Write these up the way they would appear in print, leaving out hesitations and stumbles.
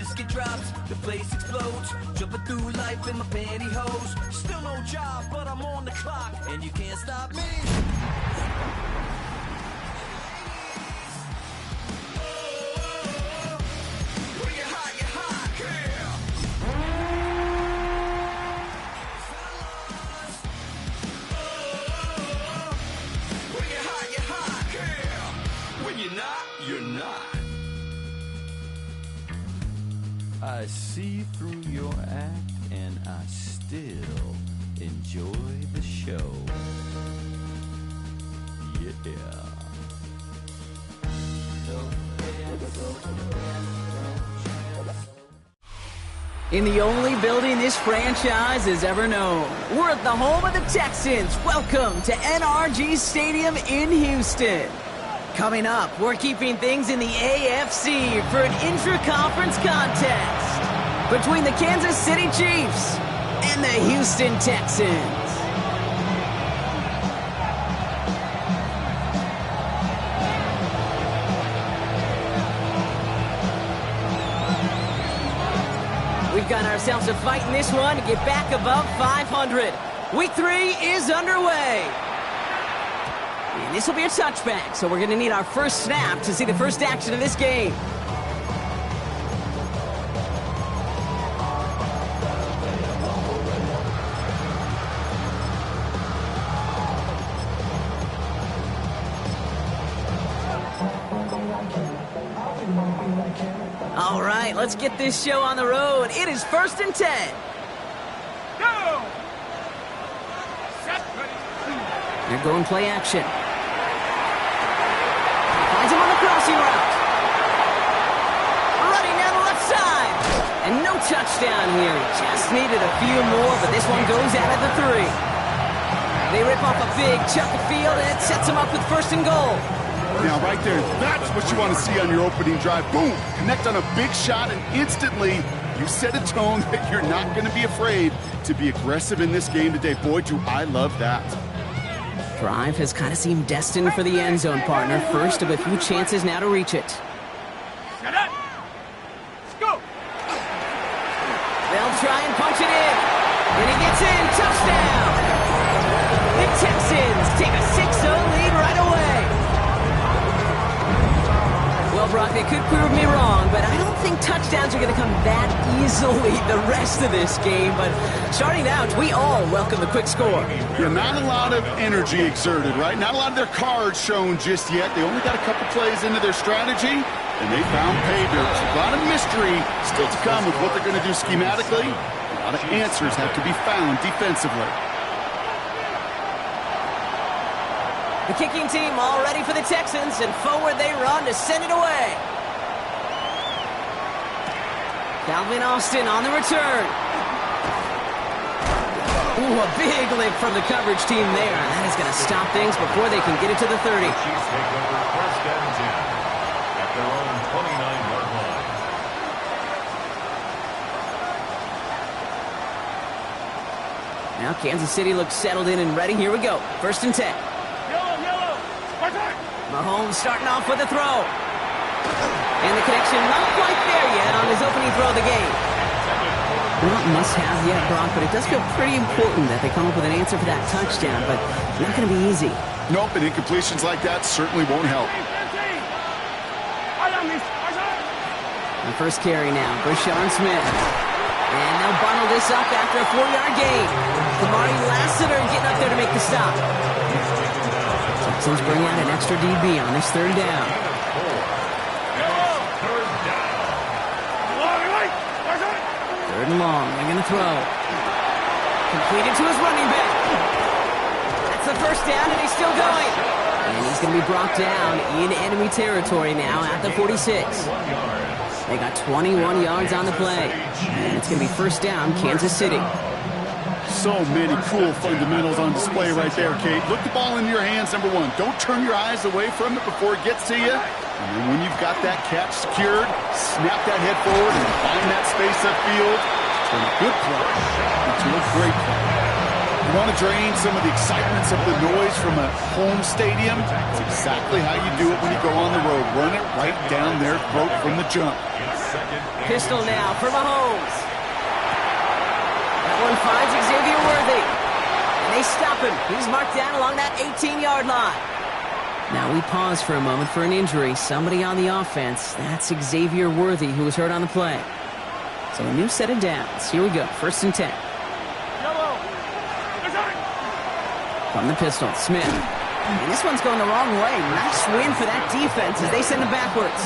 biscuit drops, the place explodes. Jumping through life in my pantyhose. Still no job, but I'm on the clock, and you can't stop me. You're not. I see through your act, and I still enjoy the show. Yeah. In the only building this franchise has ever known, we're at the home of the Texans. Welcome to NRG Stadium in Houston. Coming up, we're keeping things in the AFC for an intra-conference contest between the Kansas City Chiefs and the Houston Texans. We've got ourselves a fight in this one to get back above 500. Week 3 is underway. And this will be a touchback, so we're going to need our first snap to see the first action of this game. All right, let's get this show on the road. It is 1st and 10. Go! They're going play action. Finds him on the crossing route. Running down the left side. And no touchdown here. Just needed a few more, but this one goes out at the 3. They rip off a big chunk of field, and it sets them up with 1st and goal. Now, right there, that's what you want to see on your opening drive. Boom! Connect on a big shot, and instantly you set a tone that you're not going to be afraid to be aggressive in this game today. Boy, do I love that. Drive has kind of seemed destined for the end zone, partner. First of a few chances now to reach it. Set up. Let's go. They'll try and punch it in. And he gets in. Touchdown! The Texans take a 6-0 lead right away. Well, Brock, they could prove me wrong, but I don't think touchdowns are going to come that easily the rest of this game. But starting out, we all welcome the quick score. Yeah, not a lot of energy exerted, right? Not a lot of their cards shown just yet. They only got a couple plays into their strategy, and they found pay dirt. A lot of mystery still to come with what they're going to do schematically. A lot of answers have to be found defensively. The kicking team all ready for the Texans, and forward they run to send it away. Calvin Austin on the return. Ooh, a big lift from the coverage team there. That is going to stop things before they can get it to the 30. Chiefs take over 1st and 10 at their own 29-yard line. Now Kansas City looks settled in and ready. Here we go. 1st and 10. Mahomes starting off with a throw. And the connection not quite there yet on his opening throw of the game. Not must-have yet, Brock, but it does feel pretty important that they come up with an answer for that touchdown, but not going to be easy. Nope, and incompletions like that certainly won't help. The first carry now, Brashawn Smith. And they'll bundle this up after a 4-yard gain. Kamari Lassiter getting up there to make the stop. Texans bring out an extra DB on this 3rd down. Third and long, they're going to throw. Completed to his running back. That's the 1st down, and he's still going. And he's going to be brought down in enemy territory now at the 46. They got 21 yards on the play. And it's going to be 1st down, Kansas City. So many cool fundamentals on display right there, Kate. Look the ball in your hands, number 1. Don't turn your eyes away from it before it gets to you. And then when you've got that catch secured, snap that head forward and find that space upfield. Turn a good play into a great play. You want to drain some of the excitements of the noise from a home stadium? It's exactly how you do it when you go on the road. Run it right down their throat from the jump. Pistol now for Mahomes. That one finds Xavier Worthy. And they stop him. He's marked down along that 18-yard line. Now we pause for a moment for an injury. Somebody on the offense. That's Xavier Worthy, who was hurt on the play. So a new set of downs. Here we go. 1st and 10. From the pistol, Smith. And this one's going the wrong way. Nice win for that defense as they send him backwards.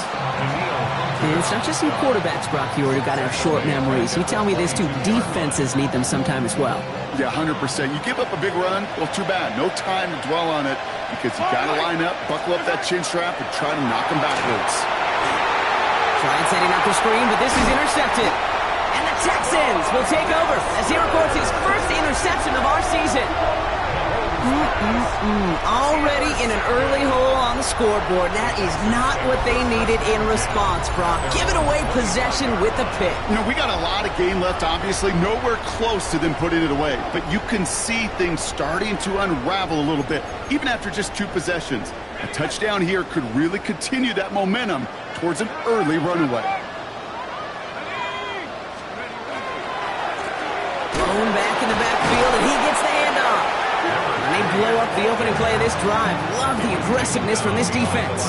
And it's not just some quarterbacks, Brock, who got to have short memories. You tell me this too. Defenses need them sometime as well. Yeah, 100%. You give up a big run, well, too bad. No time to dwell on it because you got to line up, buckle up that chin strap, and try to knock them backwards. Trying setting up the screen, but this is intercepted. And the Texans will take over as he records his first interception of our season. Already in an early hole on the scoreboard. That is not what they needed in response, Brock. Giving away possession with the pick. You know, we got a lot of game left, obviously. Nowhere close to them putting it away. But you can see things starting to unravel a little bit, even after just 2 possessions. A touchdown here could really continue that momentum towards an early runaway. Thrown back in the backfield, and he gets the handoff. And they blow up the opening play of this drive. Love the aggressiveness from this defense.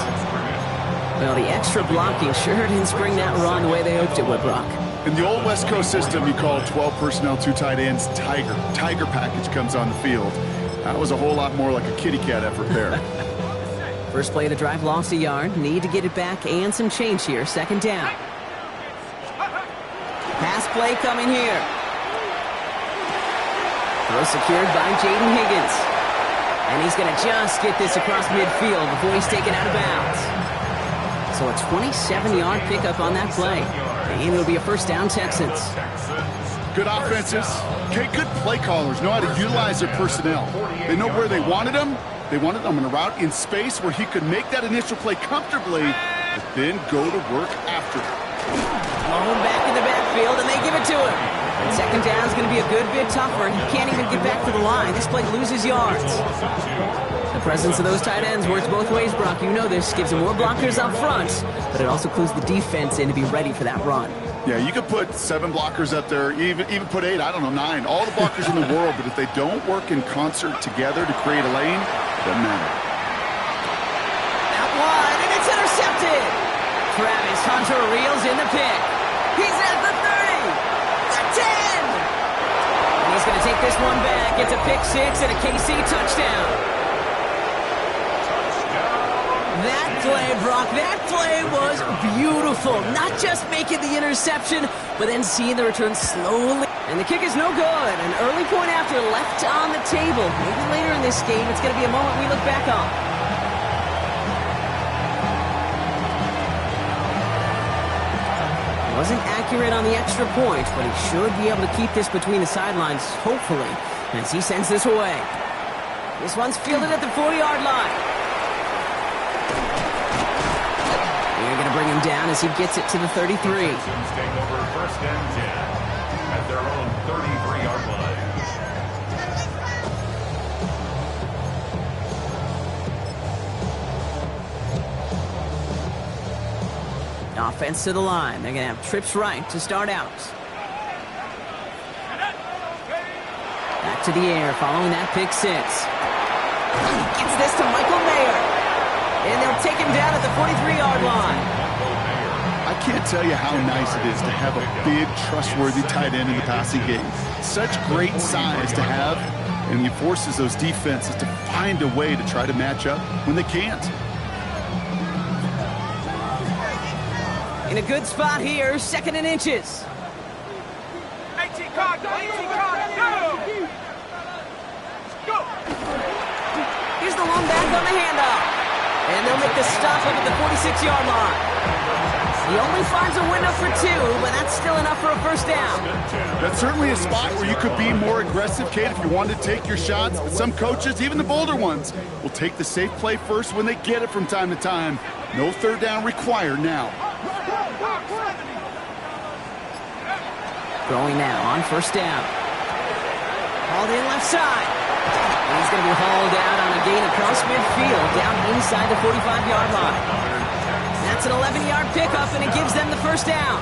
Well, the extra blocking sure didn't spring that run the way they hoped it would, Brock. In the old West Coast system, you call 12 personnel, 2 tight ends, Tiger. Tiger package comes on the field. That was a whole lot more like a kitty cat effort there. First play of the drive lost a yard. Need to get it back and some change here. 2nd down. Pass play coming here. Throw secured by Jaden Higgins. And he's going to just get this across midfield before he's taken out of bounds. So a 27-yard pickup on that play. And it'll be a 1st down, Texans. Good offenses. Okay, good play callers know how to utilize their personnel. They know where they wanted them. They wanted them on a route in space where he could make that initial play comfortably, but then go to work after. Thrown back in the backfield, and they give it to him. And 2nd down is going to be a good bit tougher. He can't even get back to the line. This play loses yards. The presence of those tight ends works both ways, Brock. You know this. Gives them more blockers up front, but it also clues the defense in to be ready for that run. Yeah, you could put 7 blockers up there, even put 8, I don't know, 9. All the blockers in the world, but if they don't work in concert together to create a lane, it doesn't matter. Out wide, and it's intercepted. Travis Hunter reels in the pick. He's at the 30, the 10. And he's going to take this one back. It's a pick 6 and a KC touchdown. That play, Brock, that play was beautiful. Not just making the interception, but then seeing the return slowly. And the kick is no good. An early point after left on the table. Maybe later in this game, it's going to be a moment we look back on. Wasn't accurate on the extra point, but he should be able to keep this between the sidelines, hopefully, as he sends this away. This one's fielded at the 40-yard line. They're going to bring him down as he gets it to the 33. Take over 1st and 10 at their own 33-yard line. Offense to the line. They're going to have trips right to start out. Back to the air following that pick 6. Gets this to Michael Mayer. And they'll take him down at the 43-yard line. I can't tell you how nice it is to have a big, trustworthy tight end in the passing game. Such great size to have, and he forces those defenses to find a way to try to match up when they can't. In a good spot here, 2nd and inches. 18 card, go! Go! Here's the long back on the handoff. And they'll make the stop up at the 46-yard line. He only finds a window for 2, but that's still enough for a 1st down. That's certainly a spot where you could be more aggressive, Kate, if you wanted to take your shots. But some coaches, even the bolder ones, will take the safe play first when they get it from time to time. No 3rd down required now. Throwing now on 1st down. Hauled in left side. And he's going to be hauled out on a gain across midfield, down inside the 45-yard line. That It's an 11-yard pickup, and it gives them the first down.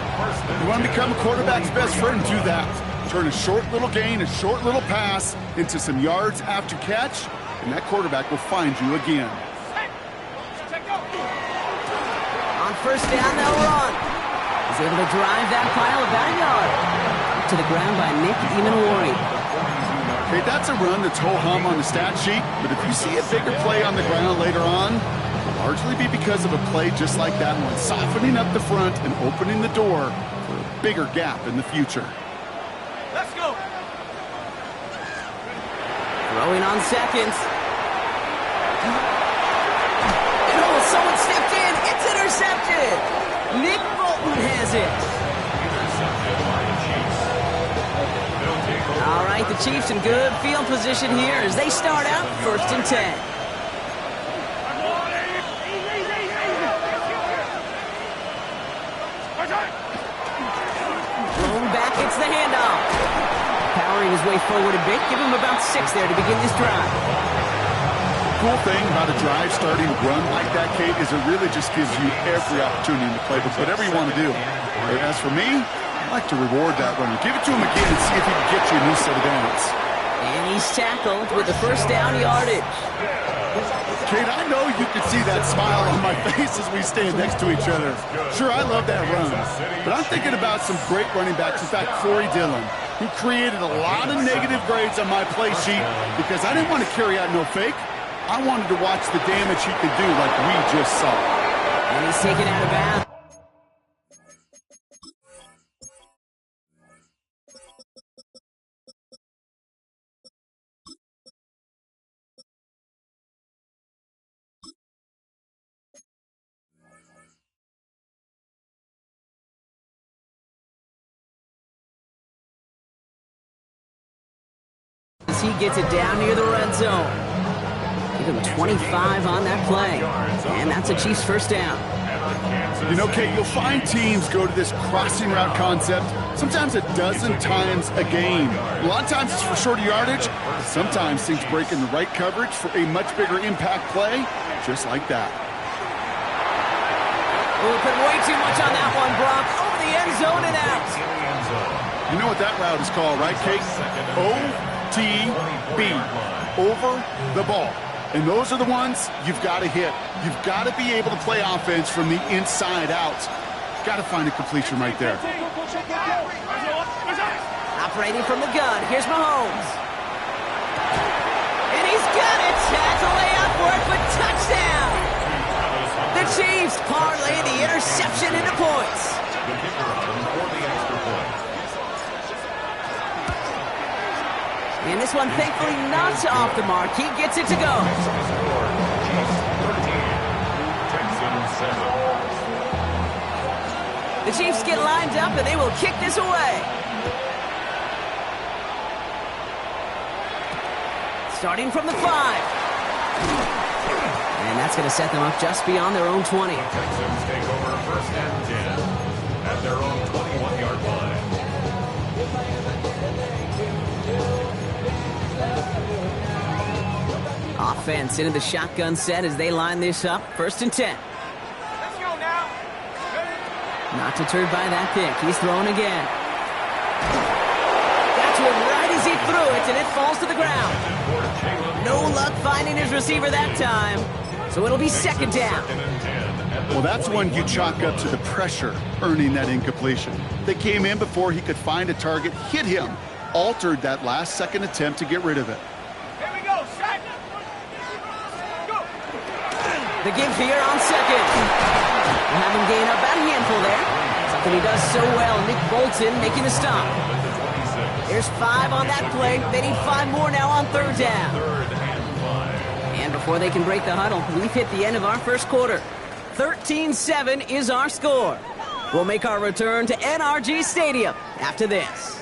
You want to become a quarterback's best friend, do that. Turn a short little gain, a short little pass into some yards after catch, and that quarterback will find you again. On first down, they'll run. He's able to drive that pile about a yard. To the ground by Ggml. Okay, that's a run that's ho-hum on the stat sheet, but if you see a bigger play on the ground later on, it'll largely be because of a play just like that one, softening up the front and opening the door for a bigger gap in the future. Let's go. Throwing on seconds. Oh, someone stepped in. It's intercepted. Nick Bolton has it. All right, the Chiefs in good field position here as they start out 1st and 10. Thrown back, it's the handoff. Powering his way forward a bit, give him about 6 there to begin this drive. Cool thing about a drive starting run like that, Kate, is it really just gives you every opportunity in the playbook, whatever you want to do. As for me, I like to reward that runner. Give it to him again and see if he can get you a new set of downs. And he's tackled with the first down yardage. Kate, I know you can see that smile on my face as we stand next to each other. Sure, I love that run, but I'm thinking about some great running backs. In fact, Corey Dillon, who created a lot of negative grades on my play sheet because I didn't want to carry out no fake. I wanted to watch the damage he could do like we just saw. And he's taken out of bounds. As he gets it down near the red zone. Give him 25 on that play. And that's a Chiefs first down. You know, Kate, you'll find teams go to this crossing route concept sometimes a dozen times a game. A lot of times it's for shorter yardage. Sometimes things break in the right coverage for a much bigger impact play, just like that. Oh, put way too much on that one, Brock. Over the end zone and out. You know what that route is called, right, Kate? OTB, over the ball. And those are the ones you've got to hit. You've got to be able to play offense from the inside out. Got to find a completion right there. Operating from the gun, here's Mahomes. And he's got it. Tackle layup work, but touchdown. The Chiefs parlay the interception into points. And this one, thankfully, not off the mark. He gets it to go. The Chiefs get lined up, and they will kick this away. Starting from the 5. And that's going to set them up just beyond their own 20. Texans take over 1st and 10 at their own 21-yard line. Offense into the shotgun set as they line this up. 1st and 10. Let's go now. Not deterred by that pick. He's throwing again. Got to him right as he threw it, and it falls to the ground. No luck finding his receiver that time. So it'll be 2nd down. Well, that's one you chalk up to the pressure earning that incompletion. They came in before he could find a target, hit him, altered that last-second attempt to get rid of it. Here we go. Set. Go. The give here on 2nd. We'll have him gain about a handful there. Something he does so well. Nick Bolton making a stop. There's 5 on that play. They need 5 more now on 3rd down. And before they can break the huddle, we've hit the end of our first quarter. 13-7 is our score. We'll make our return to NRG Stadium after this.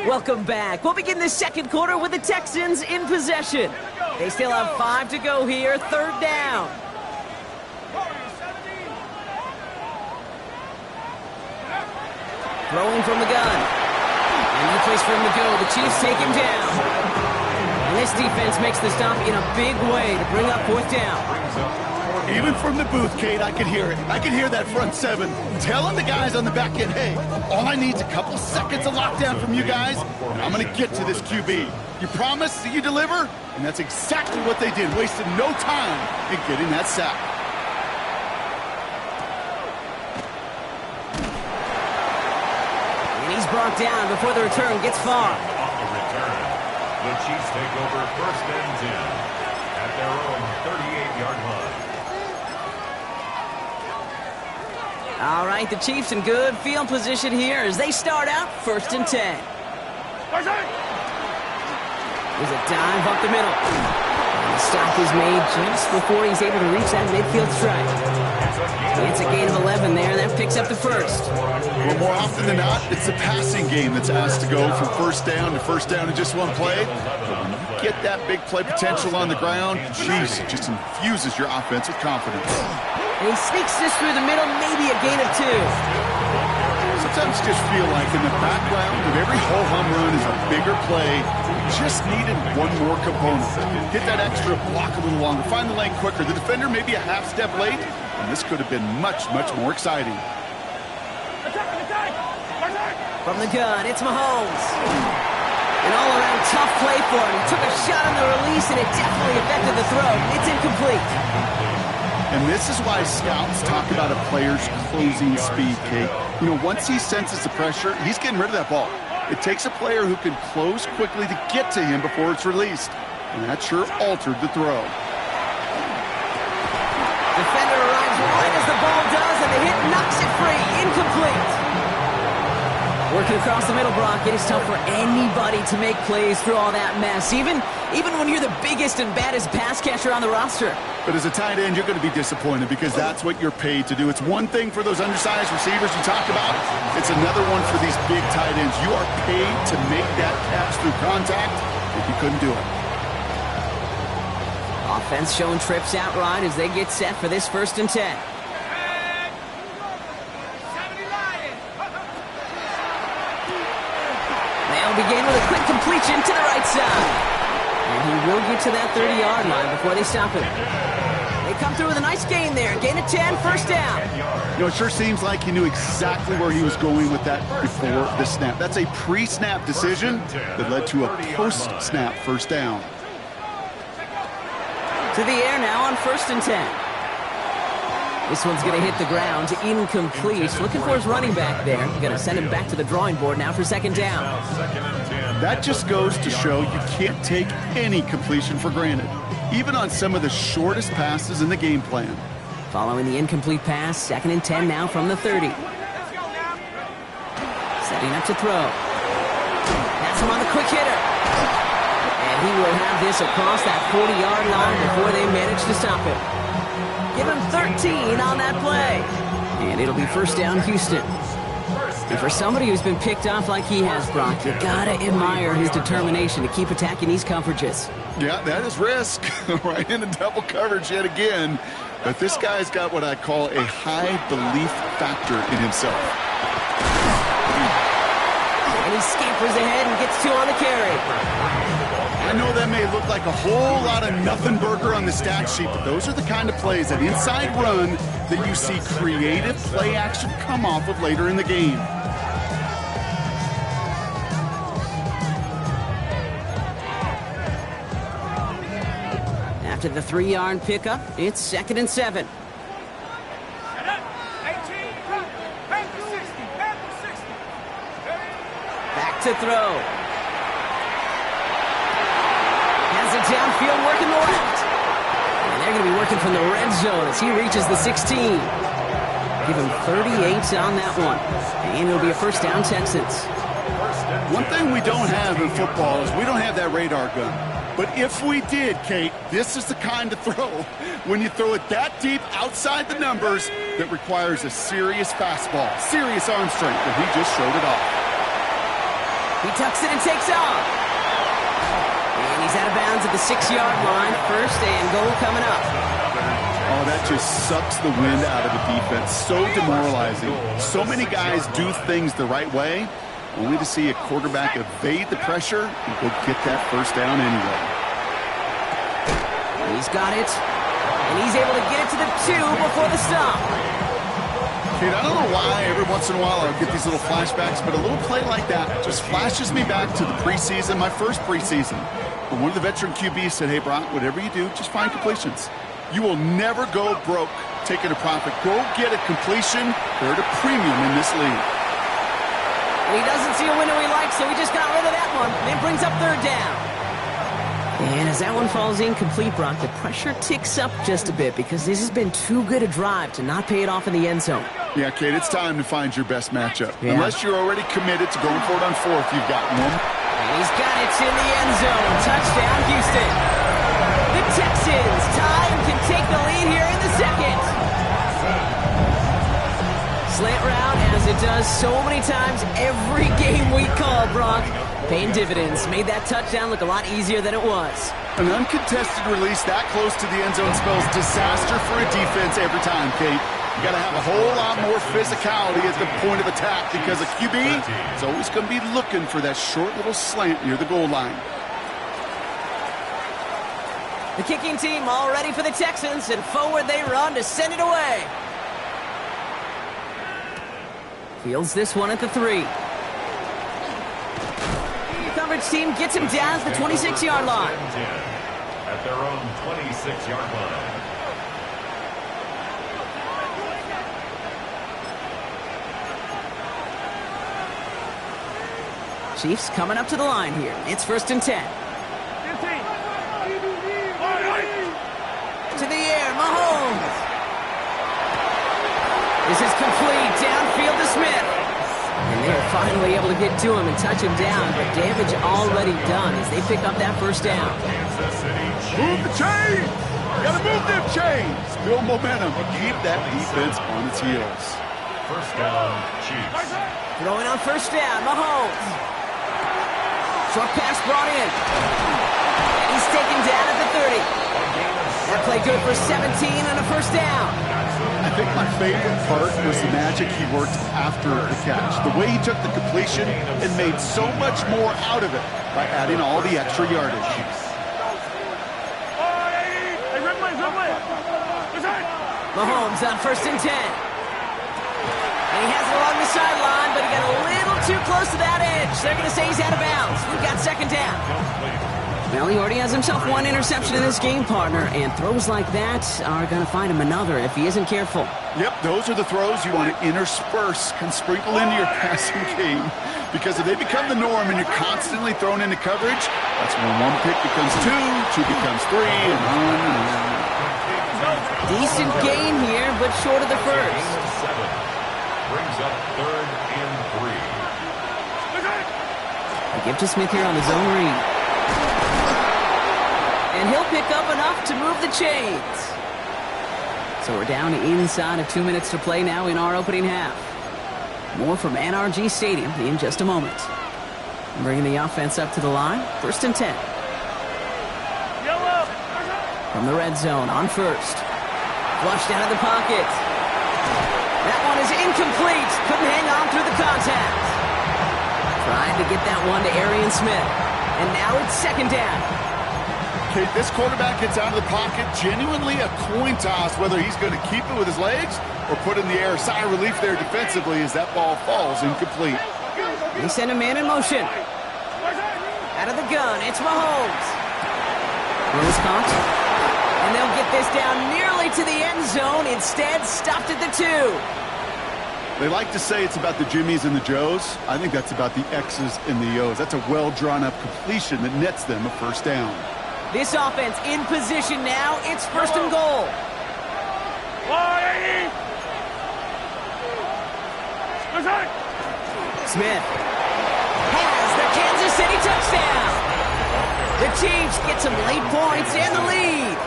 Welcome back. We'll begin the 2nd quarter with the Texans in possession. They still have 5 to go here, 3rd down. Throwing from the gun. And no place for him to go. The Chiefs take him down. And this defense makes the stop in a big way to bring up 4th down. Even from the booth, Kate, I could hear it. I could hear that front 7 telling the guys on the back end, hey, all I need is a couple seconds of lockdown from you guys, and I'm going to get to this QB. You promise that you deliver? And that's exactly what they did, wasted no time in getting that sack. And he's brought down before the return gets far. On the return, the Chiefs take over 1st and 10 at their own 38-yard line. All right, the Chiefs in good field position here as they start out 1st and 10. There's a dive up the middle. And the stop is made just before he's able to reach that midfield strike. It's a gain of 11 there, and that picks up the 1st. Well, more often than not, it's the passing game that's asked to go from 1st down to 1st down in just one play. But when you get that big play potential on the ground, geez, it just infuses your offense with confidence. And he sneaks this through the middle, maybe a gain of 2. Sometimes you just feel like in the background of every ho-hum run is a bigger play. You just needed one more component. Hit that extra block a little longer. Find the lane quicker. The defender may be a half step late, and this could have been much, much more exciting. From the gun, it's Mahomes. An all-around tough play for him. He took a shot on the release, and it definitely affected the throw. It's incomplete. And this is why scouts talk about a player's closing speed, Kate. You know, once he senses the pressure, he's getting rid of that ball. It takes a player who can close quickly to get to him before it's released. And that sure altered the throw. Defender arrives right as the ball does, and the hit knocks it free. Incomplete. Working across the middle, Brock, it is tough for anybody to make plays through all that mess, even when you're the biggest and baddest pass catcher on the roster. But as a tight end, you're going to be disappointed because that's what you're paid to do. It's one thing for those undersized receivers you talked about. It's another one for these big tight ends. You are paid to make that catch through contact if you couldn't do it. Offense showing trips outright as they get set for this 1st and 10. They'll begin with a quick completion to the right side. And he will get to that 30-yard line before they stop him. They come through with a nice gain there. Gain of 10, 1st down. You know, it sure seems like he knew exactly where he was going with that before the snap. That's a pre-snap decision that led to a post-snap 1st down. To the air now on 1st and 10. This one's going to hit the ground. Incomplete. Looking for his running back there. Going to send him back to the drawing board now for 2nd down. That just goes to show you can't take any completion for granted, even on some of the shortest passes in the game plan. Following the incomplete pass, 2nd and 10 now from the 30. Setting up to throw. That's him on the quick hitter. And he will have this across that 40-yard line before they manage to stop him. Give him 13 on that play. And it'll be 1st down, Houston. And for somebody who's been picked off like he has, Brock, you gotta admire his determination to keep attacking these coverages. Yeah, that is risk. Right into double coverage yet again. But this guy's got what I call a high belief factor in himself. And he scampers ahead and gets 2 on the carry. I know that may look like a whole lot of nothing burger on the stat sheet, but those are the kind of plays, that inside run, that you see creative play action come off of later in the game. After the 3-yard pickup, it's 2nd and 7. Back to throw. Has it downfield, working the left. And they're going to be working from the red zone as he reaches the 16. Give him 38 on that one. And it'll be a 1st down, Texans. One thing we don't have in football is we don't have that radar gun. But if we did, Kate, this is the kind of throw, when you throw it that deep outside the numbers, that requires a serious fastball, serious arm strength, and he just showed it off. He tucks it and takes off. And he's out of bounds at the 6-yard line. 1st and goal coming up. Oh, that just sucks the wind out of the defense. So demoralizing. So many guys do things the right way, only to see a quarterback evade the pressure and go get that first down anyway. He's got it, and he's able to get it to the 2 before the stop. Kate, I don't know why every once in a while I'll get these little flashbacks, but a little play like that just flashes me back to the preseason, my first preseason. When one of the veteran QBs said, hey, Brock, whatever you do, just find completions. You will never go broke taking a profit. Go get a completion. They're at a premium in this league. He doesn't see a window he likes, so he just got rid of that one. Then brings up 3rd down. And as that one falls incomplete, Brock, the pressure ticks up just a bit because this has been too good a drive to not pay it off in the end zone. Yeah, Kate, it's time to find your best matchup. Yeah. Unless you're already committed to going for it on 4th, you've got one. And he's got it in the end zone. Touchdown, Houston. The Texans tie and can take the lead here in the 2nd. Slant route, as it does so many times every game we call, Brock. Paying dividends. Made that touchdown look a lot easier than it was. An uncontested release that close to the end zone spells disaster for a defense every time, Kate. You got to have a whole lot more physicality at the point of attack because a QB is always going to be looking for that short little slant near the goal line. The kicking team all ready for the Texans, and forward they run to send it away. Fields this one at the 3. Coverage team gets him down to the 26-yard line. At their own 26-yard line. Chiefs coming up to the line here. It's 1st and 10. To the air, Mahomes. This is complete. Downfield to Smith. And they're finally able to get to him and touch him down, but damage already done as they pick up that 1st down. Move the chains! Gotta move them chains! Build momentum. Keep that defense on its heels. 1st down, Chiefs. Throwing on 1st down, Mahomes. Short pass brought in. And he's taken down at the 30. That play good for 17 and a 1st down. I think my favorite part was the magic he worked after the catch. The way he took the completion and made so much more out of it by adding all the extra yardage. Mahomes on 1st and 10. And he has it along the sideline, but he got a little too close to that edge. They're going to say he's out of bounds. We've got 2nd down. Well, he already has himself one interception in this game, partner, and throws like that are going to find him another if he isn't careful. Yep, those are the throws you want to intersperse and sprinkle into your passing game. Because if they become the norm and you're constantly thrown into coverage, that's when 1 pick becomes 2, 2 becomes 3, and on and on. Decent gain here, but short of the 1st. Brings up 3rd and 3. A give to Smith here on his own read. And he'll pick up enough to move the chains. So we're down inside of 2 minutes to play now in our opening half. More from NRG Stadium in just a moment. Bringing the offense up to the line. 1st and 10. From the red zone on 1st. Flushed out of the pocket. That one is incomplete. Couldn't hang on through the contact. Trying to get that one to Arian Smith. And now it's 2nd down. Kate, this quarterback gets out of the pocket, genuinely a coin toss whether he's going to keep it with his legs or put in the air. Sigh of relief there defensively as that ball falls incomplete. They send a man in motion. Out of the gun, it's Mahomes. Throws caught. And they'll get this down nearly to the end zone. Instead, stopped at the 2. They like to say it's about the Jimmies and the Joes. I think that's about the X's and the O's. That's a well-drawn-up completion that nets them a 1st down. This offense in position now. It's 1st and goal. Smith has the Kansas City touchdown. The Chiefs get some late points and the lead.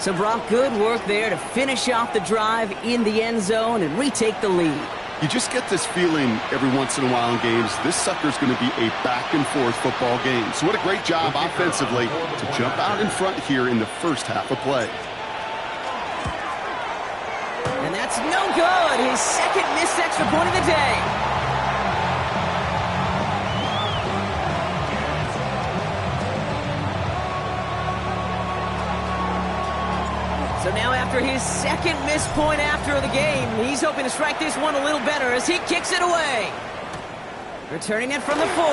So, Brock, good work there to finish off the drive in the end zone and retake the lead. You just get this feeling every once in a while in games, this sucker's going to be a back-and-forth football game. So what a great job offensively to jump out in front here in the first half of play. And that's no good. His second missed extra point of the day. So now after his second missed point after the game, he's hoping to strike this one a little better as he kicks it away. Returning it from the 4.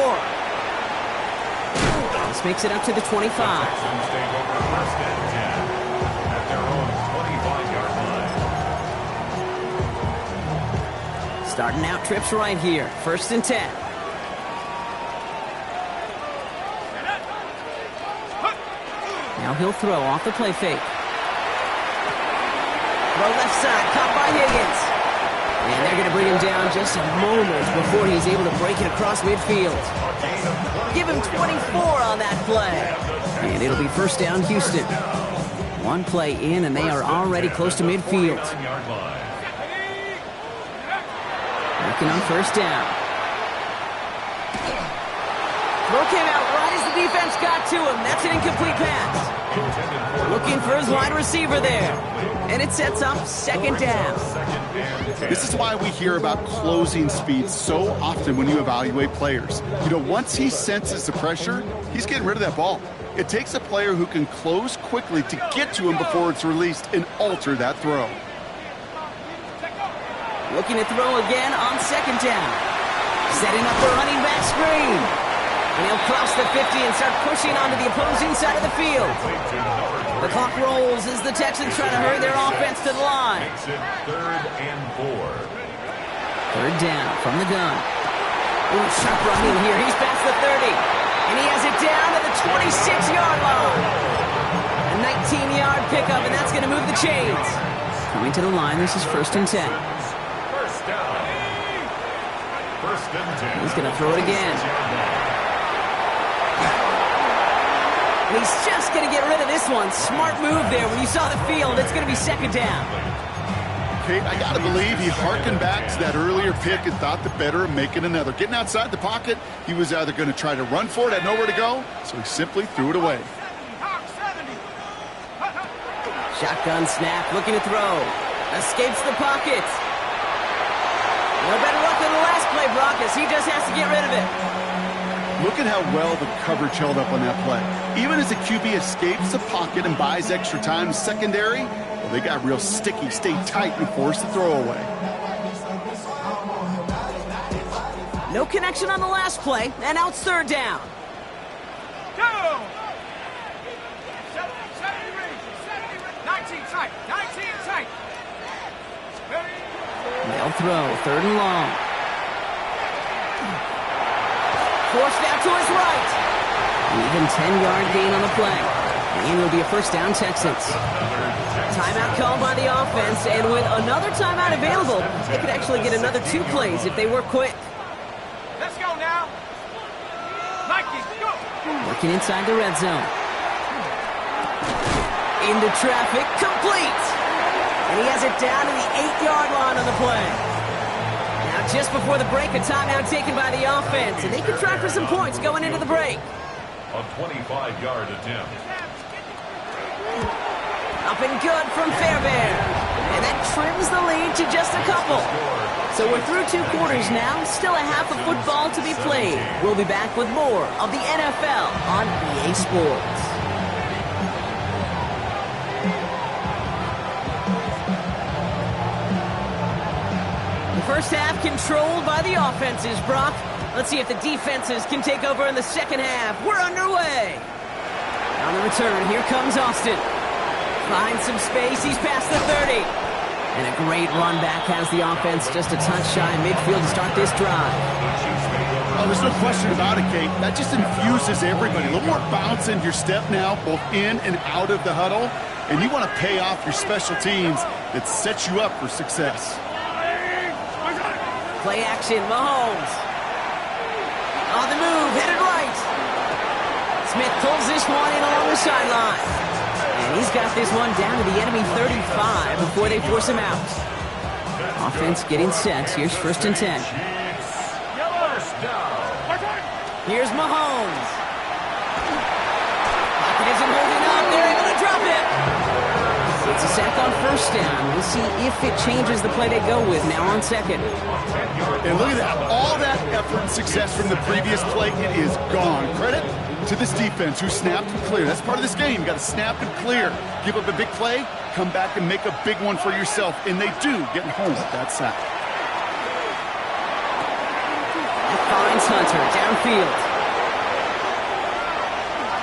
This makes it up to the 25. Texans take over first and 10 at their own 25-yard line. Starting out trips right here. First and 10. Now he'll throw off the play fake. Throw left side, caught by Higgins. And they're going to bring him down just a moment before he's able to break it across midfield. Give him 24 on that play. And it'll be first down Houston. One play in, and they are already close to midfield. Working on first down. Throw came out right as the defense got to him. That's an incomplete pass. Looking for his wide receiver there. And it sets up second down. This is why we hear about closing speed so often when you evaluate players. You know, once he senses the pressure, he's getting rid of that ball. It takes a player who can close quickly to get to him before it's released and alter that throw. Looking to throw again on second down. Setting up the running back screen. And he'll cross the 50 and start pushing onto the opposing side of the field. The clock rolls as the Texans try to hurry their offense to the line. Makes it 3rd and 4. Third down from the gun. Ooh, sharp running here. He's past the 30. And he has it down to the 26-yard line. A 19-yard pickup, and that's going to move the chains. Coming to the line, this is first and 10. First down. First and 10. He's going to throw it again. And he's just going to get rid of this one. Smart move there. When you saw the field, it's going to be second down. Okay, I got to believe he harkened back to that earlier pick and thought the better of making another. Getting outside the pocket, he was either going to try to run for it, had nowhere to go, so he simply threw it away. Shotgun snap, looking to throw. Escapes the pocket. No better luck than the last play, Brock, as he just has to get rid of it. Look at how well the coverage held up on that play. Even as the QB escapes the pocket and buys extra time in secondary, well, they got real sticky, stayed tight, and forced the throw away. No connection on the last play, and now it's third down. Go! 19 tight, 19 tight. They'll throw, third and long. Forced out to his right. Even 10-yard gain on the play. And will be a first down Texans. Timeout called by the offense, and with another timeout available, they could actually get another 2 plays if they work quick. Let's go now. Nike, go. Working inside the red zone. Into traffic, complete. And he has it down to the 8-yard line on the play. Now, just before the break, a timeout taken by the offense, and they can try for some points going into the break. A 25-yard attempt. Up and good from Fairbairn. And that trims the lead to just a couple. So we're through 2 quarters now, still a half of football to be played. We'll be back with more of the NFL on EA Sports. First half controlled by the offenses, Brock. Let's see if the defenses can take over in the second half. We're underway. On the return, here comes Austin. Finds some space, he's past the 30. And a great run back has the offense just a touch shy of midfield to start this drive. Oh, there's no question about it, Kate. That just infuses everybody. A little more bounce in your step now, both in and out of the huddle. And you want to pay off your special teams that sets you up for success. Play action, Mahomes. On the move, headed right. Smith pulls this one in along the sideline. And he's got this one down to the enemy 35 before they force him out. Offense getting set. Here's 1st and 10. First down. Here's Mahomes. Pocket isn't holding up. They're able to drop it. It's a sack on 1st down. We'll see if it changes the play they go with now on 2nd. And look at that. All that effort and success from the previous play, it is gone. Credit to this defense who snapped and cleared. That's part of this game. You got to snap and clear. Give up a big play, come back and make a big one for yourself. And they do, getting home with that sack. Finds Hunter downfield.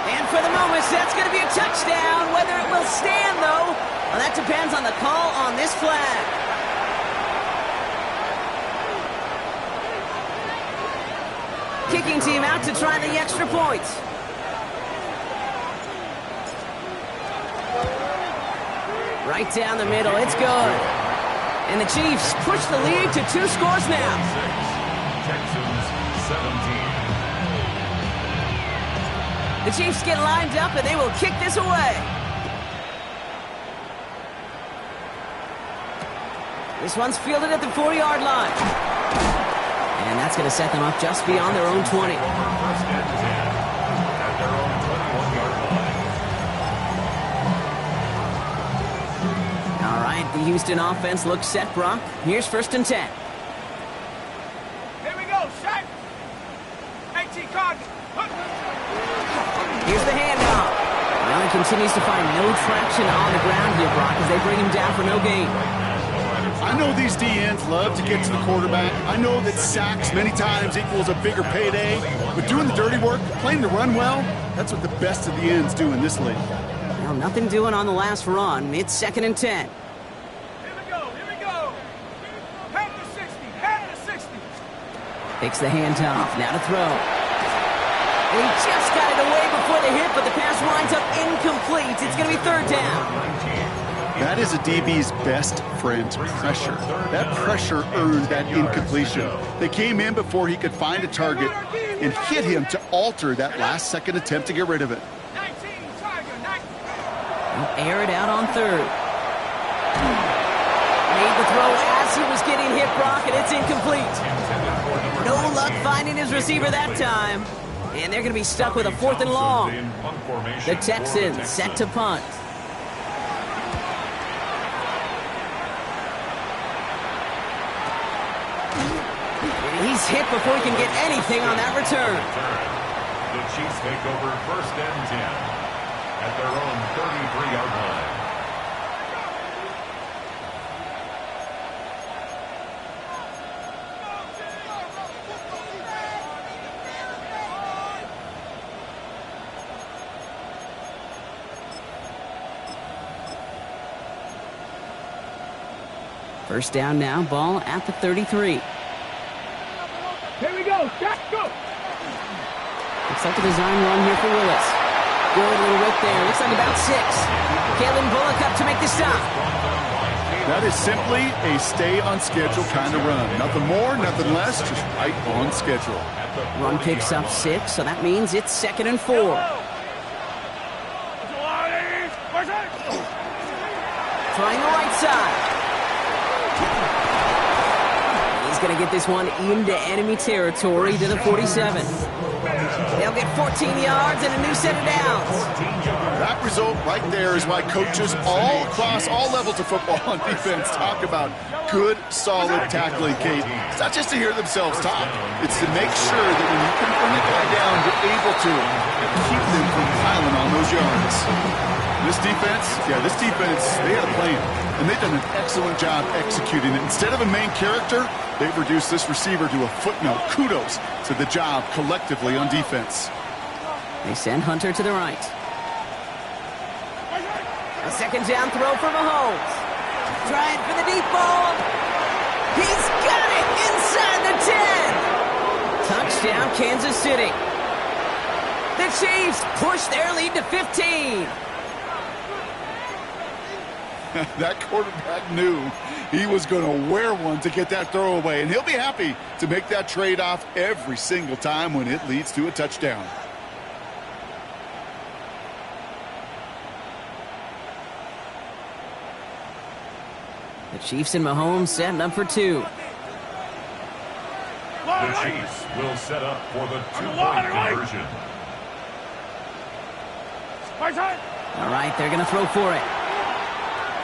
And for the moment, that's going to be a touchdown. Whether it will stand, though, well, that depends on the call on this flag. Kicking team out to try the extra point. Right down the middle, it's good. And the Chiefs push the lead to 2 scores now. Texans 17. The Chiefs get lined up and they will kick this away. This one's fielded at the 4-yard line. And that's going to set them up just beyond their own 20. First and 10 at their own 21-yard line. All right, the Houston offense looks set, Brock. Here's 1st and 10. Here we go, shot. AT Cog. Here's the handoff. Well, he continues to find no traction on the ground here, Brock, as they bring him down for no gain. I know these DNs love to get to the quarterback. I know that sacks many times equals a bigger payday. But doing the dirty work, playing the run well, that's what the best of the ends do in this league. Well, nothing doing on the last run. It's 2nd and 10. Here we go, here we go. Head to 60, head to 60. Takes the handoff. Now to throw. And he just got it away before the hit, but the pass winds up incomplete. It's going to be 3rd down. That is a DB's best friend, pressure. That pressure earned that incompletion. They came in before he could find a target and hit him to alter that last-second attempt to get rid of it. 19, Tiger, 19. He'll air it out on 3rd. Made the throw as he was getting hit, Brock, and it's incomplete. No luck finding his receiver that time. And they're going to be stuck with a 4th and long. The Texans set to punt. He's hit before he can get anything on that return. The Chiefs take over 1st and 10 at their own 33-yard line. First down now, ball at the 33. Here we go, shot, go. Looks like a design run here for Willis. Good little whip there. Looks like about 6. Kalen Bullock up to make the stop. That is simply a stay-on-schedule kind of run. Nothing more, nothing less, just right on schedule. Run picks up 6, so that means it's 2nd and 4. Trying the right side. He's going to get this one into enemy territory to the 47. They'll get 14 yards and a new set of downs. That result right there is why coaches all across all levels of football on defense talk about good, solid tackling, Kate. It's not just to hear themselves talk. It's to make sure that when you can bring a guy down, you're able to keep them from piling on those yards. This defense, they had a plan, and they've done an excellent job executing it. Instead of a main character, they've reduced this receiver to a footnote. Kudos to the job collectively on defense. They send Hunter to the right. A 2nd down throw for Mahomes. Trying for the deep ball. He's got it inside the 10. Touchdown, Kansas City. The Chiefs push their lead to 15. That quarterback knew he was going to wear one to get that throw away, and he'll be happy to make that trade-off every single time when it leads to a touchdown. The Chiefs and Mahomes setting up for two. The Chiefs will set up for the two-point conversion. All right, they're going to throw for it.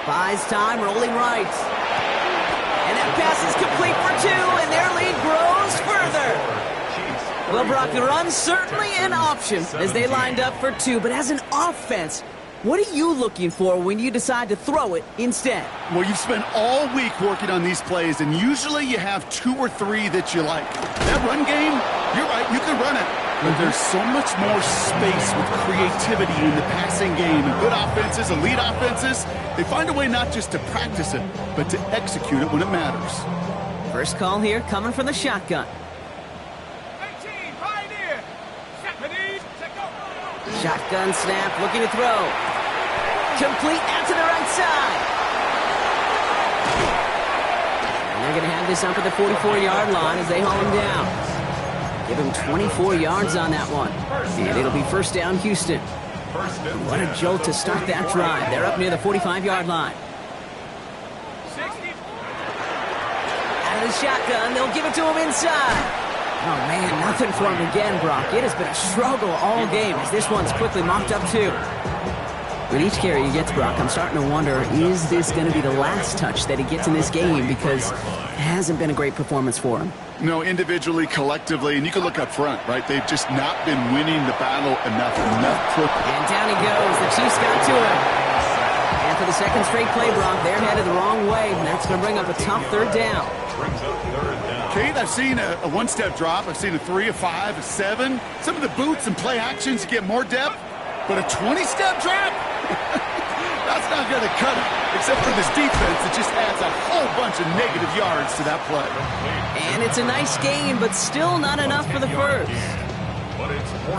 Buys time, rolling right. And that pass is complete for two, and their lead grows further. Well, Brock, the run's certainly an option as they lined up for two, but as an offense, what are you looking for when you decide to throw it instead? Well, you've spent all week working on these plays, and usually you have 2 or 3 that you like. That run game, you're right, you can run it. But there's so much more space with creativity in the passing game. And good offenses, elite offenses, they find a way not just to practice it, but to execute it when it matters. First call here coming from the shotgun. Shotgun snap, looking to throw. Complete out to the right side. And they're going to have this up at the 44-yard line as they haul him down. Give him 24 yards on that one. And it'll be first down, Houston. What a jolt to start that drive. They're up near the 45-yard line. Out of the shotgun, they'll give it to him inside. Oh, man, nothing for him again, Brock. It has been a struggle all game as this one's quickly mopped up, too. With each carry he gets, Brock, I'm starting to wonder, is this going to be the last touch that he gets in this game? Because it hasn't been a great performance for him. No, individually, collectively, and you can look up front, right? They've just not been winning the battle enough. And down he goes. The Chiefs got to him. And for the second straight play, Brock, they're headed the wrong way, and that's going to bring up a tough third down. Kate, I've seen a one-step drop. I've seen a 3, a 5, a 7. Some of the boots and play actions you get more depth, but a 20-step drop? That's not going to cut it, except for this defense that just adds a whole bunch of negative yards to that play. And it's a nice gain, but still not enough for the first.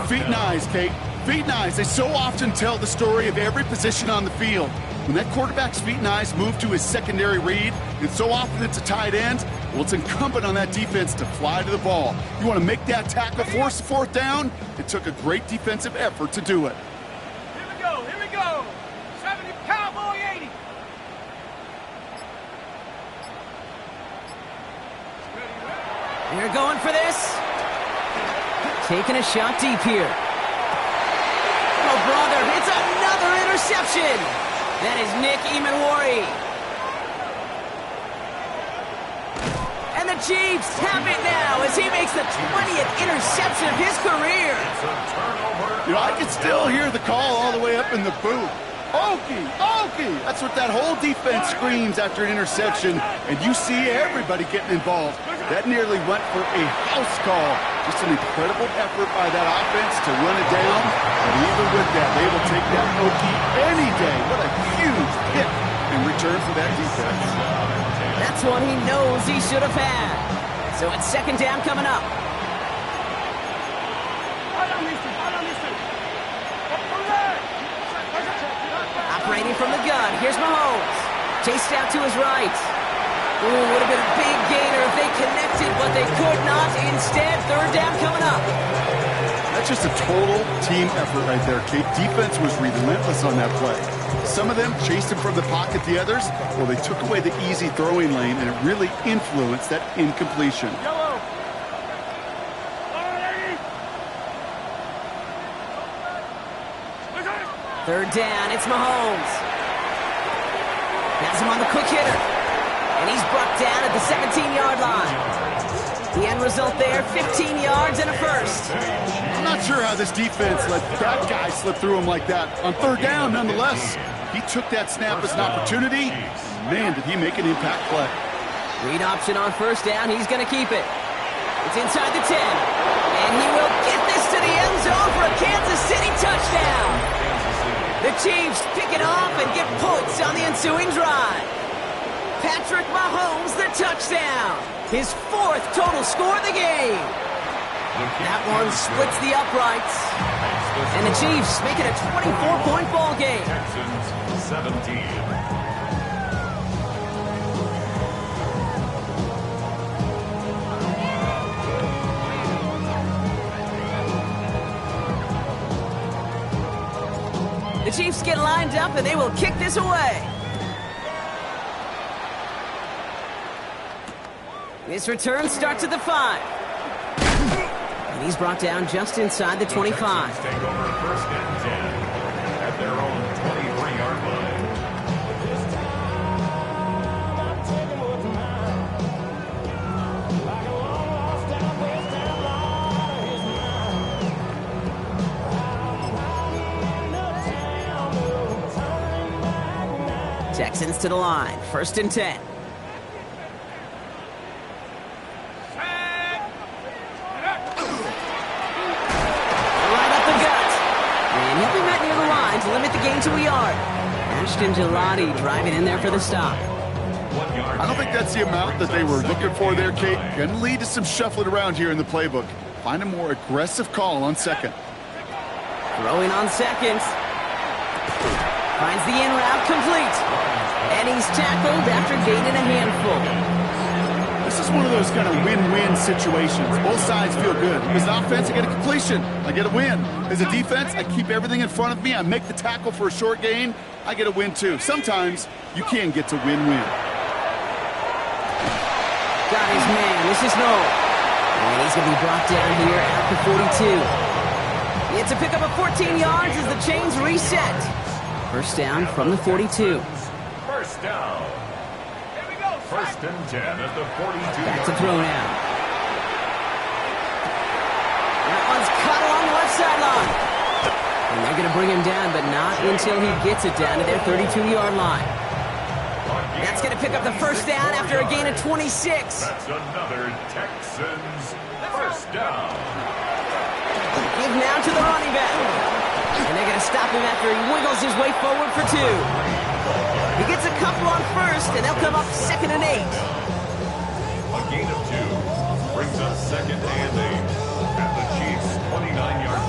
Feet and eyes, Kate. Feet and eyes. They so often tell the story of every position on the field. When that quarterback's feet and eyes move to his secondary read, and so often it's a tight end, well, it's incumbent on that defense to fly to the ball. You want to make that tackle, force the fourth down? It took a great defensive effort to do it. Here we go. 70, Cowboy 80. They're going for this. Taking a shot deep here. Oh, brother, it's another interception. That is Ggml. And the Chiefs have it now as he makes the 20th interception of his career. You know, I can still hear the call all the way up in the booth. Okie, Okie! That's what that whole defense screams after an interception, and you see everybody getting involved. That nearly went for a house call. Just an incredible effort by that offense to run it down, but even with that, they will take that Okie any day. What a huge hit in return for that defense. That's one he knows he should have had. So it's second down coming up. Operating from the gun, here's Mahomes. Chased out to his right. Ooh, would have been a big gainer if they connected, but they could not. Instead, third down coming up. That's just a total team effort right there, Kate. Defense was relentless on that play. Some of them chased him from the pocket. The others, well, they took away the easy throwing lane, and it really influenced that incompletion. Third down, it's Mahomes. Has him on the quick hitter. And he's brought down at the 17-yard line. The end result there, 15 yards and a first. I'm not sure how this defense let that guy slip through him like that. On third down, nonetheless, he took that snap as an opportunity. Man, did he make an impact play. Read option on first down. He's going to keep it. It's inside the 10. And he will get this to the end zone for a Kansas City touchdown. The Chiefs pick it off and get points on the ensuing drive. Patrick Mahomes, the touchdown. His fourth total score of the game. That one splits the uprights. And the Chiefs make it a 24-point ball game. Texans 17. The Chiefs get lined up and they will kick this away. This return starts at the 5. And he's brought down just inside the 25. Texans take over first and 10 at their own 23-yard line. Texans to the line, first and 10. To limit the gain to a yard. Ashton Gelati driving in there for the stop. I don't think that's the amount that they were looking for there, Kate. Going to lead to some shuffling around here in the playbook. Find a more aggressive call on second. Throwing on second. Finds the in route complete. And he's tackled after gaining a handful. This is one of those kind of win-win situations. Both sides feel good. As an offense, I get a completion. I get a win. As a defense, I keep everything in front of me. I make the tackle for a short gain. I get a win, too. Sometimes, you can get to win-win. Got his man. This is Noel. And he's going to be brought down here at the 42. It's a pickup of 14 yards as the chains reset. First down from the 42. First down. First and 10 at the 42. Back to throw now. That one's cut along the left sideline. And they're going to bring him down, but not until he gets it down to their 32-yard line. That's going to pick up the first down after a gain of 26. That's another Texans first down. Give now to the running back. And they're going to stop him after he wiggles his way forward for 2. He gets a couple on first, and they'll come up second and 8. A gain of 2 brings us second and 8 at the Chiefs' 29-yard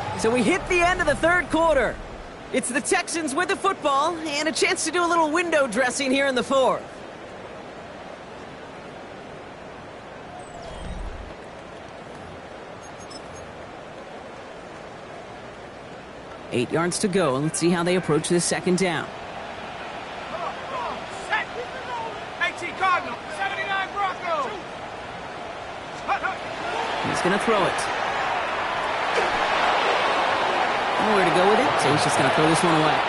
line. So we hit the end of the third quarter. It's the Texans with the football and a chance to do a little window dressing here in the fourth. Eight yards to go, and let's see how they approach this second down. 18 Cardinal, 79 Broncos. He's going to throw it. Nowhere to go with it, so he's just going to throw this one away.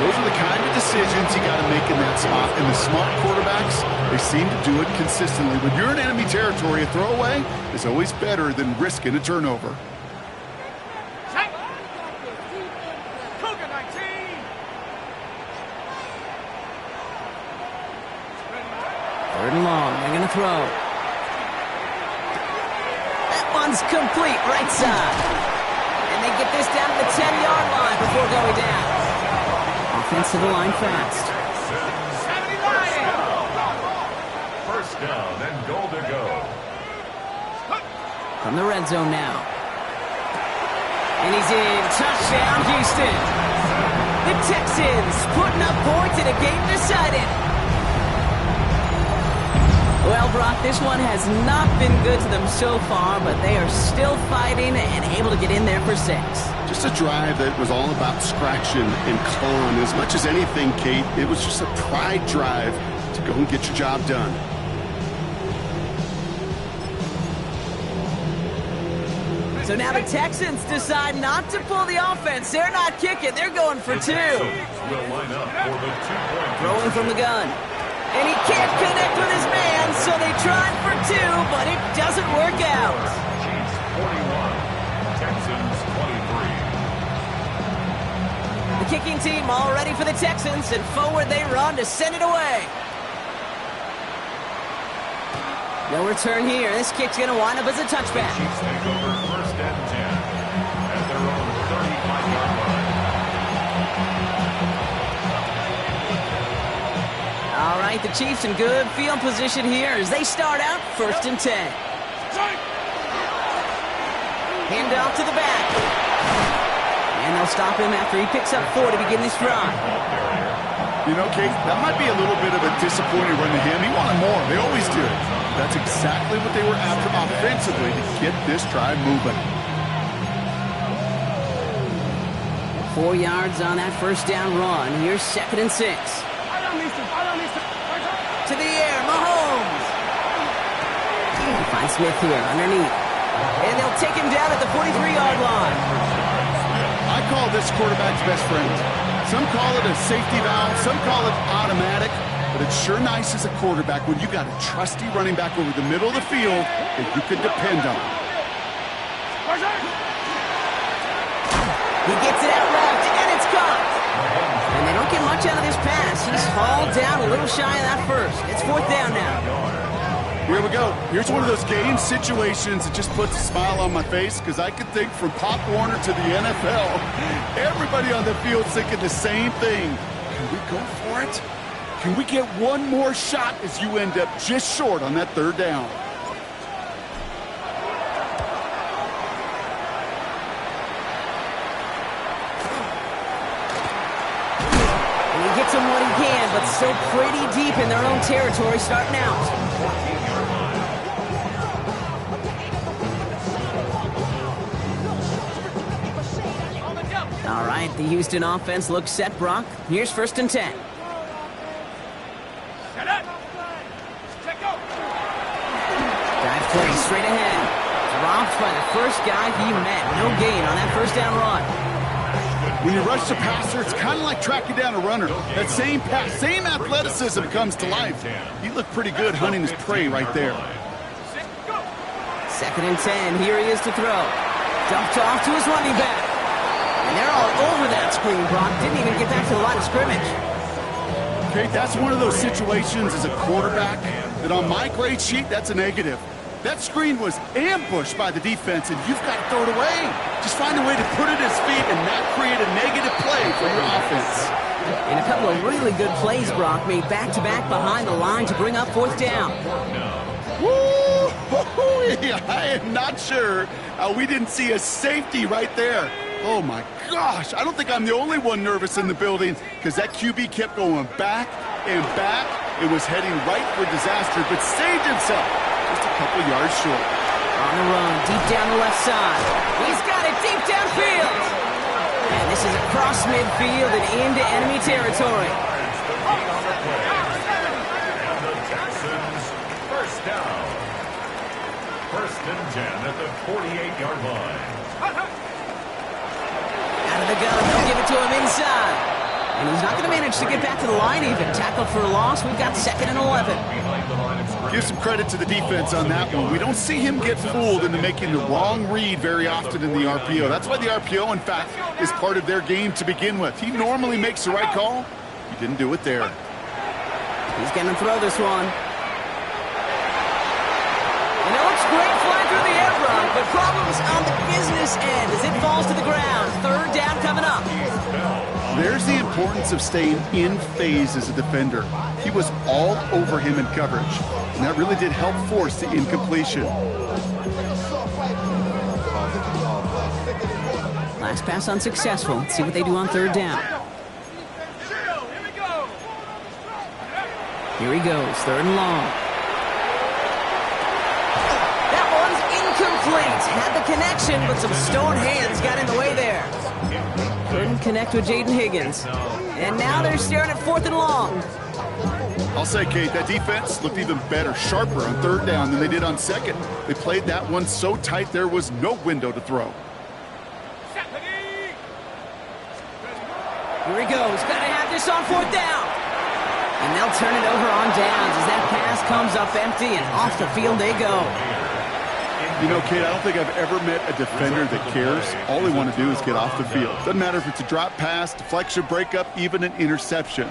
Those are the kind of decisions you got to make in that spot. And the smart quarterbacks, they seem to do it consistently. When you're in enemy territory, a throwaway is always better than risking a turnover. Third and long, they're going to throw. That one's complete, right side. And they get this down to the 10-yard line before going down. Offense to the line fast. First down and goal to go. From the red zone now. And he's in. Touchdown, Houston. The Texans putting up points in a game decided. Well, Brock, this one has not been good to them so far, but they are still fighting and able to get in there for 6. Just a drive that was all about scratching and clawing. As much as anything, Kate, it was just a pride drive to go and get your job done. So now the Texans decide not to pull the offense. They're not kicking. They're going for 2. Will line up for the 2-point Throwing from the gun. And he can't connect with his man, so they tried for 2, but it doesn't work out. Chiefs 41, Texans 23. The kicking team all ready for the Texans, and forward they run to send it away. No return here. This kick's going to wind up as a touchback. Chiefs take over first and 10 at their own 35-yard line. All right, the Chiefs in good field position here as they start out first and 10. Hand off to the back. And they'll stop him after he picks up 4 to begin this drive. You know, Kate, that might be a little bit of a disappointing run to him. He wanted more. They always do. That's exactly what they were after offensively to get this drive moving. 4 yards on that first down run. Here's second and 6. I don't need to To the air, Mahomes. He finds Smith here underneath. And they'll take him down at the 43-yard line. I call this quarterback's best friend. Some call it a safety valve, some call it automatic, but it's sure nice as a quarterback when you got a trusty running back over the middle of the field that you can depend on. He gets it out left, and it's caught. And they don't get much out of this pass. He's hauled down a little shy of that first. It's 4th down now. Here we go. Here's one of those game situations that just puts a smile on my face because I can think from Pop Warner to the NFL. Everybody on the field's thinking the same thing. Can we go for it? Can we get one more shot as you end up just short on that 3rd down? He gets him what he can, but still pretty deep in their own territory starting out. All right, the Houston offense looks set, Brock. Here's 1st and 10. Dive play straight ahead. Dropped by the first guy he met. No gain on that 1st down run. When you rush the passer, it's kind of like tracking down a runner. That same pass, same athleticism comes to life. He looked pretty good hunting his prey right there. 2nd and 10. Here he is to throw. Dumped off to his running back. And they're all over that screen, Brock. Didn't even get back to the line of scrimmage. Okay, that's one of those situations as a quarterback that on my grade sheet, that's a negative. That screen was ambushed by the defense, and you've got to throw it away. Just find a way to put it at his feet and not create a negative play for your offense. And a couple of really good plays, Brock, made back-to-back behind the line to bring up 4th down. Woo! I am not sure we didn't see a safety right there. Oh, my gosh. I don't think I'm the only one nervous in the building because that QB kept going back and back. It was heading right for disaster, but saved himself just a couple yards short. On the run, deep down the left side. He's got it deep downfield. And this is across midfield and into enemy territory. And the Texans, 1st down. 1st and 10 at the 48-yard line. Out of the gun, they'll give it to him inside. And he's not going to manage to get back to the line even. Tackled for a loss. We've got 2nd and 11. Give some credit to the defense on that one. We don't see him get fooled into making the wrong read very often in the RPO. That's why the RPO, in fact, is part of their game to begin with. He normally makes the right call. He didn't do it there. He's going to throw this one. And it looks great flying through the air, Brock, but problems on the business end as it falls to the ground. 3rd down coming up. There's the importance of staying in phase as a defender. He was all over him in coverage, and that really did help force the incompletion. Last pass unsuccessful. Let's see what they do on 3rd down. Here he goes, 3rd and long. That one's incomplete. Had the connection, but some stone hands got in the way there. Couldn't connect with Jaden Higgins. And now they're staring at 4th and long. I'll say, Kate, that defense looked even better, sharper on 3rd down than they did on 2nd. They played that one so tight there was no window to throw. Here he goes. Got to have this on 4th down. And they'll turn it over on downs as that pass comes up empty and off the field they go. You know, Kate, I don't think I've ever met a defender that cares. All they want to do is get off the field. Doesn't matter if it's a drop pass, deflection, breakup, even an interception.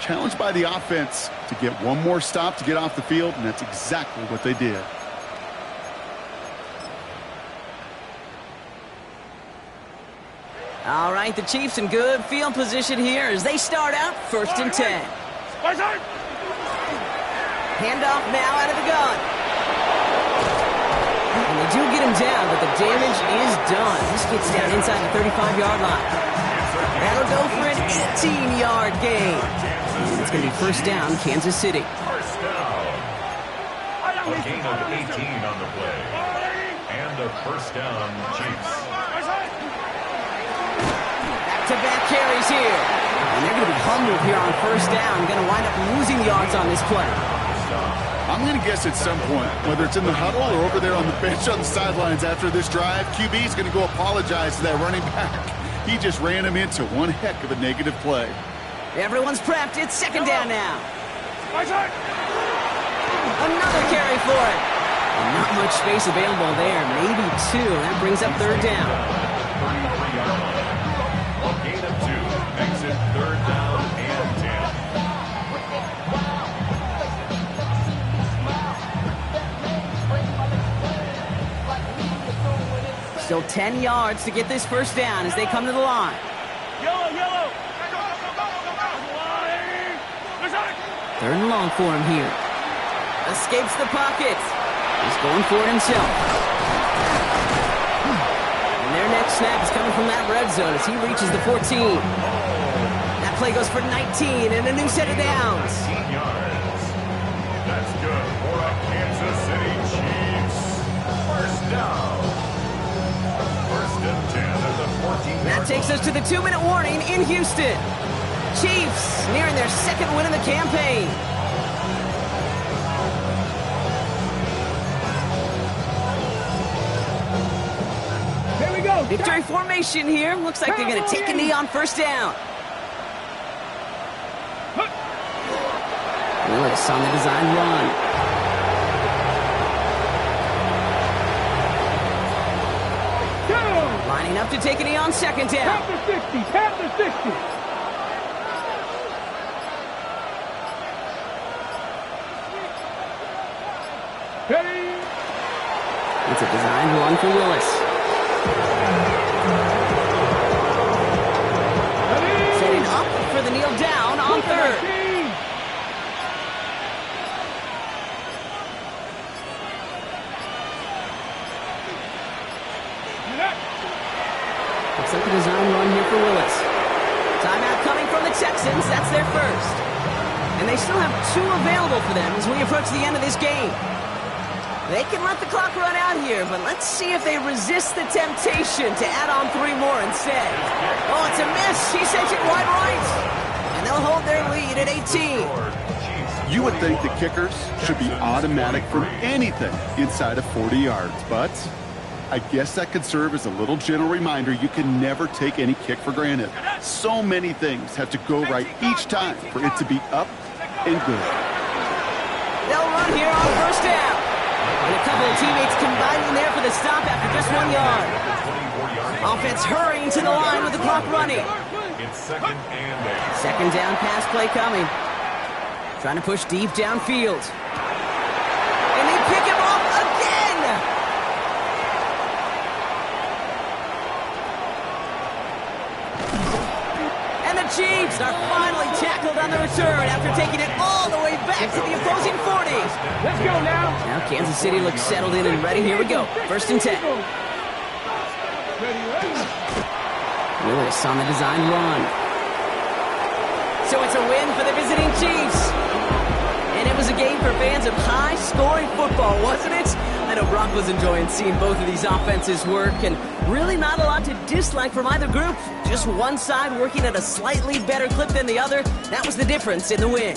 Challenged by the offense to get one more stop to get off the field, and that's exactly what they did. All right, the Chiefs in good field position here as they start out 1st and 10. Handoff now out of the gun. And they do get him down, but the damage is done. This gets down inside the 35-yard line. That'll go for an 18-yard gain. And it's going to be 1st down, Kansas City. 1st down. A gain of 18 on the play. And a 1st down, Chiefs. Back-to-back carries here. And they're going to be humbled here on first down. Going to wind up losing yards on this play. I'm going to guess at some point, whether it's in the huddle or over there on the bench on the sidelines after this drive, QB is going to go apologize to that running back. He just ran him into one heck of a negative play. Everyone's prepped. It's second down now. Another carry for it. And not much space available there. Maybe two. That brings up third down. 33-yard line. A gain of 2 makes it third down and 10. Still 10 yards to get this first down as they come to the line. Yellow, yellow. Third and long for him here. Escapes the pocket. He's going for it himself. And their next snap is coming from that red zone as he reaches the 14. That play goes for 19 and a new set of downs. 19 yards. That's good for a Kansas City Chiefs. First down. First and 10 at the 14. That takes us to the 2-minute warning in Houston. Chiefs nearing their second win of the campaign. Here we go. Victory formation here. Looks like they're going to take a knee on first down. Willis on the design run. Lining up to take a knee on second down. Tap the 60. Tap the 60. Ready? It's a designed run for Willis. Setting up for the kneel down on third. Looks like a design run here for Willis. Timeout coming from the Texans. That's their first. And they still have 2 available for them as we approach the end of this game. They can let the clock run out here, but let's see if they resist the temptation to add on 3 more instead. Oh, it's a miss. He sent it wide right. And they'll hold their lead at 18. You would think the kickers should be automatic from anything inside of 40 yards, but I guess that could serve as a little gentle reminder you can never take any kick for granted. So many things have to go right each time for it to be up and good. They'll run here on first down. And a couple of teammates combining there for the stop after just 1 yard. Offense hurrying to the line with the clock running. It's second and 8. Second down pass play coming. Trying to push deep downfield. And they pick him off again! And the Chiefs are finally tackled on the return after taking it all the way back to the opposing 40. Let's go now. Now Kansas City looks settled in and ready. Here we go. First and 10. Willis on the design run. So it's a win for the visiting Chiefs. And it was a game for fans of high-scoring football, wasn't it? I know Brock was enjoying seeing both of these offenses work, and really not a lot to dislike from either group. Just one side working at a slightly better clip than the other. That was the difference in the win.